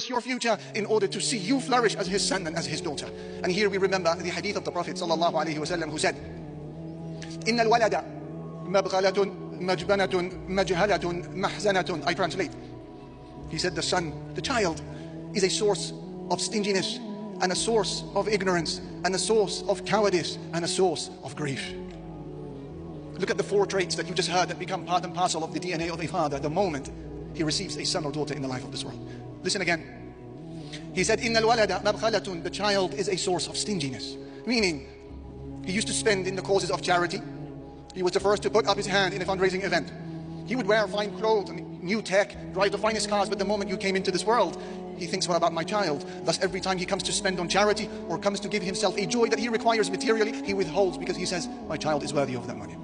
your future in order to see you flourish as his son and as his daughter. And here we remember the hadith of the Prophet sallallahu alaihi wasallam who said, "Inna al-walada mabghalatun majbanatun majhalatun mahzanatun." I translate. He said the son, the child, is a source of stinginess and a source of ignorance and a source of cowardice and a source of grief. Look at the 4 traits that you just heard that become part and parcel of the DNA of a father the moment he receives a son or daughter in the life of this world. Listen again. He said, "Inna al-walada mabghalatun," the child is a source of stinginess. Meaning, he used to spend in the causes of charity. He was the first to put up his hand in a fundraising event. He would wear fine clothes and new tech, drive the finest cars, but the moment you came into this world, he thinks, what about my child? Thus, every time he comes to spend on charity or comes to give himself a joy that he requires materially, he withholds because he says, my child is worthy of that money.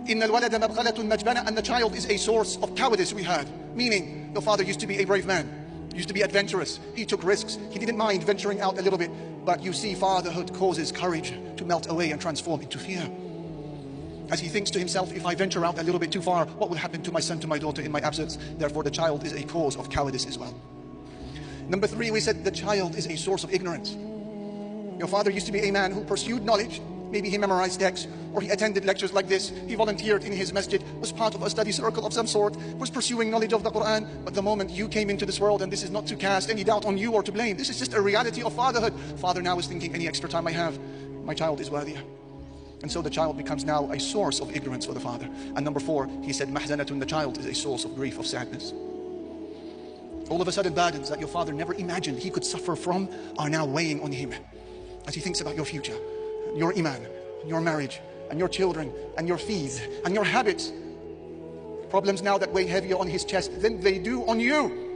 Inna al-walada mabghalatun majbana, and the child is a source of cowardice, we heard. Meaning, the father used to be a brave man, used to be adventurous, he took risks, he didn't mind venturing out a little bit, but you see, fatherhood causes courage to melt away and transform into fear. As he thinks to himself, if I venture out a little bit too far, what will happen to my son, to my daughter in my absence? Therefore, the child is a cause of cowardice as well. Number 3, we said the child is a source of ignorance. Your father used to be a man who pursued knowledge. Maybe he memorized texts, or he attended lectures like this, he volunteered in his masjid, was part of a study circle of some sort, was pursuing knowledge of the Quran. But the moment you came into this world, and this is not to cast any doubt on you or to blame, this is just a reality of fatherhood. Father now is thinking, any extra time I have, my child is worthier. And so the child becomes now a source of ignorance for the father. And number 4, he said, mahzanatun, the child is a source of grief, of sadness. All of a sudden, burdens that your father never imagined he could suffer from are now weighing on him as he thinks about your future, your iman, your marriage, and your children, and your fees, and your habits. Problems now that weigh heavier on his chest than they do on you.